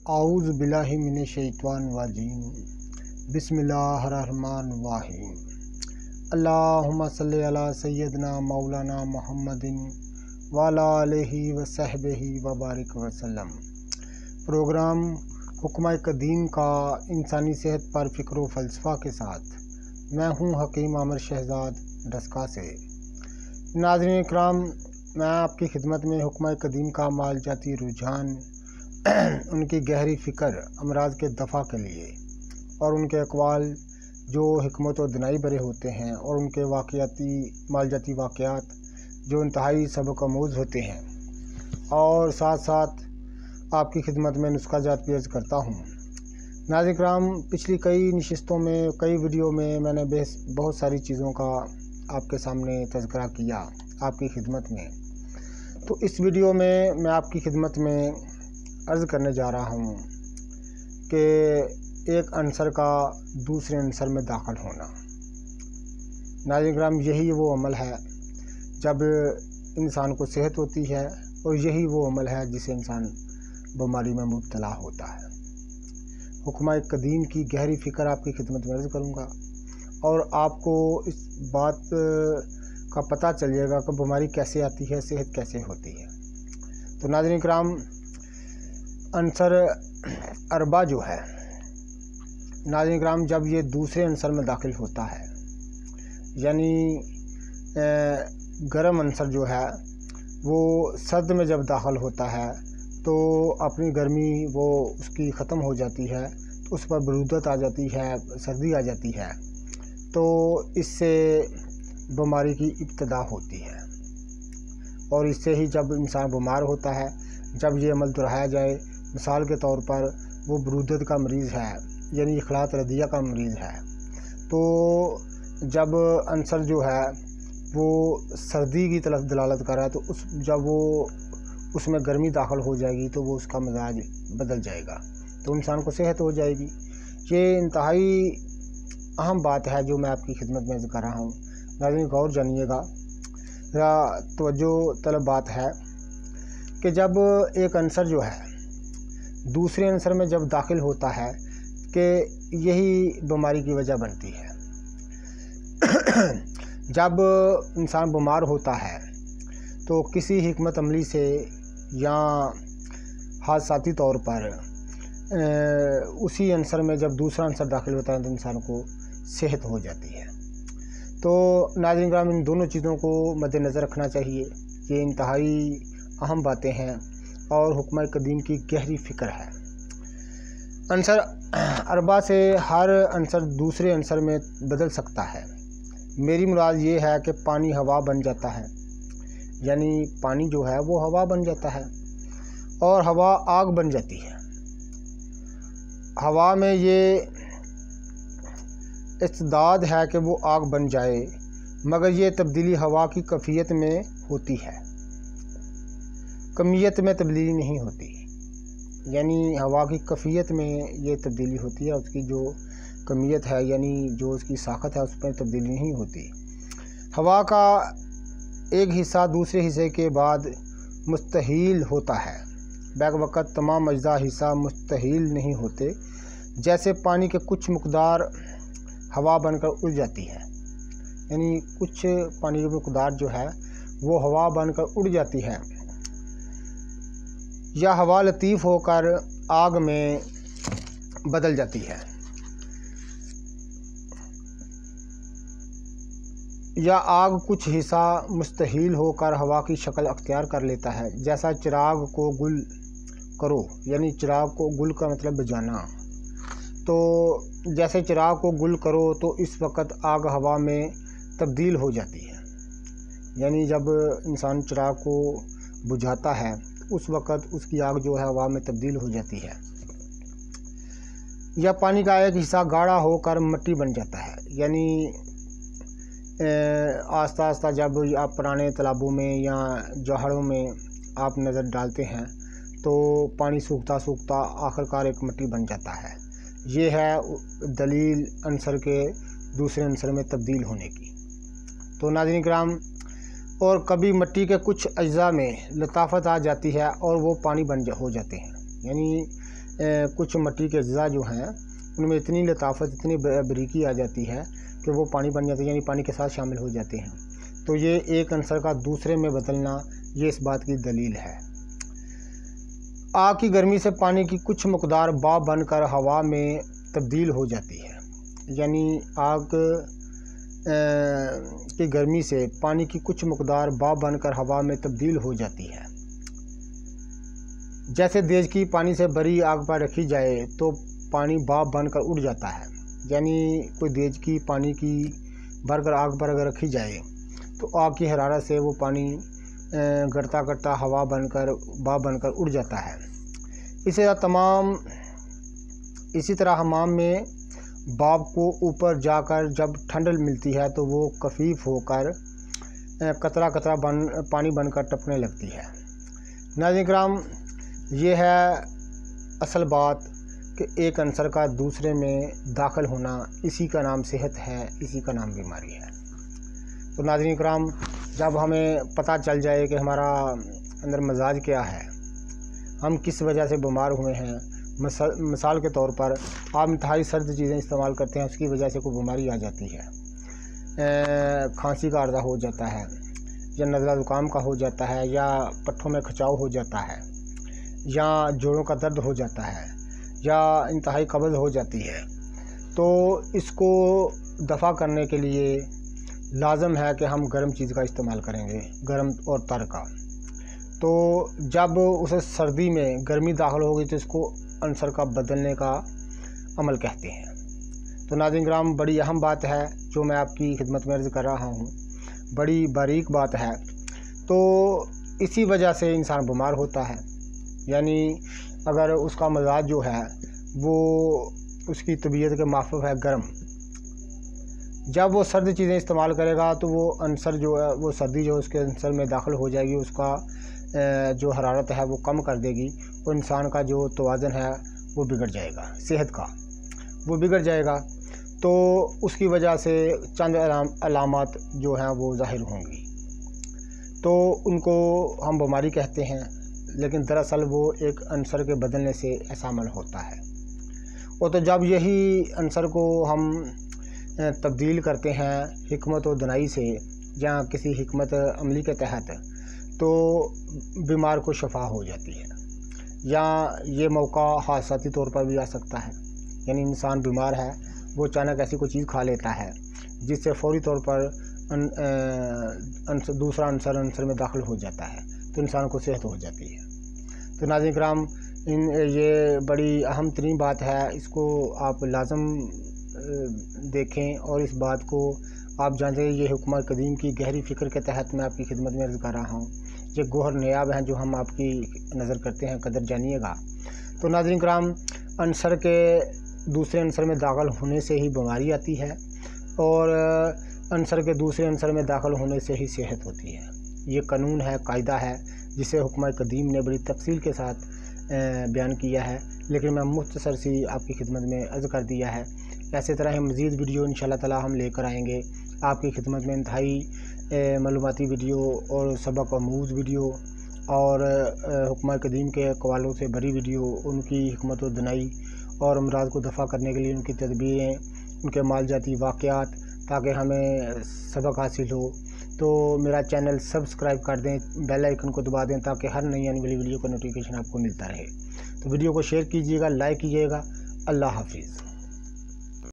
اعوذ باللہ من الشیطان الرجیم بسم اللہ الرحمن الرحیم اللہم صلی علی سیدنا مولانا محمد وعلی آلہ وصحبہ وبارک وسلم۔ پروگرام حکمہ قدیم کا انسانی صحت پر فکر و فلسفہ کے ساتھ میں ہوں حکیم عامر شہزاد ڈسکا سے۔ ناظرین اکرام، میں آپ کی خدمت میں حکمہ قدیم کا مالجاتی رجحان، ان کی گہری فکر امراض کے دفع کے لیے اور ان کے اقوال جو حکمت و دانائی بھرے ہوتے ہیں اور ان کے مالجاتی واقعات جو انتہائی سبق آموز ہوتے ہیں، اور ساتھ ساتھ آپ کی خدمت میں نسخہ جات پیش کرتا ہوں۔ ناظرین کرام، پچھلی کئی نشستوں میں، کئی ویڈیو میں نے بہت ساری چیزوں کا آپ کے سامنے تذکرہ کیا آپ کی خدمت میں۔ تو اس ویڈیو میں آپ کی خدمت میں عرض کرنے جا رہا ہوں کہ ایک عنصر کا دوسرے عنصر میں داخل ہونا۔ ناظرین کرام، یہی وہ عمل ہے جب انسان کو صحت ہوتی ہے، اور یہی وہ عمل ہے جسے انسان بیماری میں مبتلا ہوتا ہے۔ حکمہ قدیم کی گہری فکر آپ کی خدمت میں عرض کروں گا، اور آپ کو اس بات کا پتہ چل جائے گا کہ بیماری کیسے آتی ہے، صحت کیسے ہوتی ہے۔ تو ناظرین کرام، عنصر اربع جو ہے، ناظرین کرام، جب یہ دوسرے عنصر میں داخل ہوتا ہے، یعنی گرم عنصر جو ہے وہ سرد میں جب داخل ہوتا ہے تو اپنی گرمی وہ اس کی ختم ہو جاتی ہے، تو اس پر برودت آ جاتی ہے، سردی آ جاتی ہے، تو اس سے بیماری کی ابتدا ہوتی ہے۔ اور اس سے ہی جب انسان بیمار ہوتا ہے، جب یہ عمل دہرایا جائے، مثال کے طور پر وہ برودت کا مریض ہے، یعنی اخلاط ردیہ کا مریض ہے، تو جب عنصر جو ہے وہ سردی کی طرف دلالت کر رہا ہے، تو جب وہ اس میں گرمی داخل ہو جائے گی تو وہ اس کا مزاج بدل جائے گا، تو انسان کو صحت ہو جائے گی۔ یہ انتہائی اہم بات ہے جو میں آپ کی خدمت میں کر رہا ہوں۔ ناظرین غور جانیے گا، ذرا توجہ طلب بات ہے کہ جب ایک عنصر جو ہے دوسرے عنصر میں جب داخل ہوتا ہے کہ یہی بیماری کی وجہ بنتی ہے۔ جب انسان بیمار ہوتا ہے تو کسی حکمت عملی سے یا حادثاتی طور پر اسی عنصر میں جب دوسرا عنصر داخل ہوتا ہے تو انسان کو صحت ہو جاتی ہے۔ تو ناظرین کرام، ان دونوں چیزوں کو مد نظر رکھنا چاہیے، یہ انتہائی اہم باتیں ہیں اور حکمہ قدیم کی گہری فکر ہے۔ عنصر اربع سے ہر عنصر دوسرے عنصر میں بدل سکتا ہے۔ میری مراد یہ ہے کہ پانی ہوا بن جاتا ہے، یعنی پانی جو ہے وہ ہوا بن جاتا ہے، اور ہوا آگ بن جاتی ہے۔ ہوا میں یہ استعداد ہے کہ وہ آگ بن جائے، مگر یہ تبدیلی ہوا کی کیفیت میں ہوتی ہے، کمیت میں تبدیلی نہیں ہوتی۔ یعنی ہوا کی کیفیت میں یہ تبدیلی ہوتی ہے، اس کی جو کمیت ہے، یعنی جو اس کی ساخت ہے، اس پر تبدیلی نہیں ہوتی۔ ہوا کا ایک حصہ دوسرے حصے کے بعد مستحیل ہوتا ہے، بیک وقت تمام اجزاء حصہ مستحیل نہیں ہوتے۔ جیسے پانی کے کچھ مقدار ہوا بن کر اڑ جاتی ہے، یعنی کچھ پانی کی مقدار جو ہے وہ ہوا بن کر اڑ جاتی ہے، یا ہوا لطیف ہو کر آگ میں بدل جاتی ہے، یا آگ کچھ حصہ مستحیل ہو کر ہوا کی شکل اختیار کر لیتا ہے۔ جیسا چراغ کو گل کرو، یعنی چراغ کو گل کا مطلب بجھانا، تو جیسے چراغ کو گل کرو تو اس وقت آگ ہوا میں تبدیل ہو جاتی ہے، یعنی جب انسان چراغ کو بجھاتا ہے اس وقت اس کی آگ جو ہے ہوا میں تبدیل ہو جاتی ہے۔ یا پانی کا ایک حصہ گاڑھا ہو کر مٹی بن جاتا ہے، یعنی آہستہ آہستہ جب آپ پرانے تالابوں میں یا جوہڑوں میں آپ نظر ڈالتے ہیں تو پانی سوکھتا سوکھتا آخرکار ایک مٹی بن جاتا ہے۔ یہ ہے دلیل عنصر کے دوسرے عنصر میں تبدیل ہونے کی۔ تو ناظرین کرام، اور کبھی مٹی کے کچھ اجزاء میں لطافت آ جاتی ہے اور وہ پانی ہو جاتے ہیں، یعنی کچھ مٹی کے اجزاء جو ہیں ان میں اتنی لطافت، اتنی بریکی آ جاتی ہے کہ وہ پانی بن جاتے ہیں، یعنی پانی کے ساتھ شامل ہو جاتے ہیں۔ تو یہ ایک عنصر کا دوسرے میں بدلنا یہ اس بات کی دلیل ہے۔ آگ کی گرمی سے پانی کی کچھ مقدار بھاپ بن کر ہوا میں تبدیل ہو جاتی ہے، یعنی آگ کی گرمی سے پانی کی کچھ مقدار بھاپ بن کر ہوا میں تبدیل ہو جاتی ہے۔ جیسے دیگ کی پانی سے بھری آگ پر رکھی جائے تو پانی بھاپ بن کر اڑ جاتا ہے، یعنی کوئی دیگ کی پانی کی بھر کر آگ پر اگر رکھی جائے تو آگ کی حرارت سے وہ پانی گرتا گرتا ہوا بن کر بھاپ بن کر اڑ جاتا ہے۔ اسی طرح حمام میں بھاپ کو اوپر جا کر جب ٹھنڈ ملتی ہے تو وہ خفیف ہو کر قطرہ قطرہ پانی بن کر ٹپکنے لگتی ہے۔ ناظرین کرام، یہ ہے اصل بات کہ ایک عنصر کا دوسرے میں داخل ہونا، اسی کا نام صحت ہے، اسی کا نام بیماری ہے۔ تو ناظرین کرام، جب ہمیں پتہ چل جائے کہ ہمارا اندر مزاج کیا ہے، ہم کس وجہ سے بیمار ہوئے ہیں، مثال کے طور پر آپ انتہائی سرد چیزیں استعمال کرتے ہیں، اس کی وجہ سے کوئی بیماری آ جاتی ہے، کھانسی کا عارضہ ہو جاتا ہے، یا نزلہ زکام کا ہو جاتا ہے، یا پٹھوں میں کھچاؤ ہو جاتا ہے، یا جوڑوں کا درد ہو جاتا ہے، یا انتہائی قبض ہو جاتی ہے، تو اس کو دفع کرنے کے لیے لازم ہے کہ ہم گرم چیز کا استعمال کریں گے، گرم اور تر کا۔ تو جب اسے سردی میں گرمی داخل ہوگی تو اس کو عنصر کا بدلنے کا عمل کہتے ہیں۔ تو ناظرین کرام، بڑی اہم بات ہے جو میں آپ کی خدمت میں عرض کر رہا ہوں، بڑی باریک بات ہے۔ تو اسی وجہ سے انسان بیمار ہوتا ہے، یعنی اگر اس کا مزاج جو ہے وہ اس کی طبیعت کے موافق ہے گرم، جب وہ سرد چیزیں استعمال کرے گا تو وہ عنصر جو ہے وہ سردی جو اس کے عنصر میں داخل ہو جائے گی، اس کا جو حرارت ہے وہ کم کر دے گی، اور انسان کا جو توازن ہے وہ بگڑ جائے گا، صحت کا وہ بگڑ جائے گا۔ تو اس کی وجہ سے چند علامات جو ہیں وہ ظاہر ہوں گی، تو ان کو ہم بیماری کہتے ہیں، لیکن دراصل وہ ایک عنصر کے بدلنے سے ایسا عمل ہوتا ہے۔ اور تو جب یہی عنصر کو ہم تبدیل کرتے ہیں حکمت و دانائی سے یا کسی حکمت عملی کے تحت، تو بیمار کو شفا ہو جاتی ہے، یا یہ موقع حادثاتی طور پر بھی آ سکتا ہے، یعنی انسان بیمار ہے، وہ اچانک ایسی کوئی چیز کھا لیتا ہے جس سے فوری طور پر دوسرا عنصر میں داخل ہو جاتا ہے، تو انسان کو صحت ہو جاتی ہے۔ تو ناظرین کرام، یہ بڑی اہم ترین بات ہے، اس کو آپ لازم دیکھیں، اور اس بات کو آپ جانتے ہیں یہ حکمہ قدیم کی گہری فکر کے تحت میں آپ کی خدمت میں عرض کر رہا ہوں، یہ گوہر نیاب ہیں جو ہم آپ کی نظر کرتے ہیں، قدر جانیے گا۔ تو ناظرین کرام، عنصر کے دوسرے عنصر میں داخل ہونے سے ہی بیماری آتی ہے، اور عنصر کے دوسرے عنصر میں داخل ہونے سے ہی صحت ہوتی ہے۔ یہ قانون ہے، قاعدہ ہے، جسے حکمہ قدیم نے بڑی تفصیل کے ساتھ بیان کیا ہے، لیکن میں مختصر سی آپ کی خدمت میں عرض کر دیا ہے۔ ایسے طرح ہم مزید ویڈیو انشاءاللہ تعالی ہم لے کر آئیں گے آپ کی خدمت میں، انتہائی معلوماتی ویڈیو اور سبق آموز ویڈیو، اور حکمہ قدیم کے اقوالوں سے بری ویڈیو، ان کی حکمت و دانائی اور امراض کو دفع کرنے کے لیے ان کی تدبیریں، ان کے مالجاتی واقعات، تاکہ ہمیں سبق حاصل ہو۔ تو میرا چینل سبسکرائب کر دیں، بیل آئیکن کو دبا دیں، تاکہ ہر نئی آنے والی ویڈیو کا نوٹیفیکیشن آپ کو ملتا رہے۔ تو ویڈیو کو شیئر کیجیے گا، لائک کیجیے گا۔ اللہ حافظ۔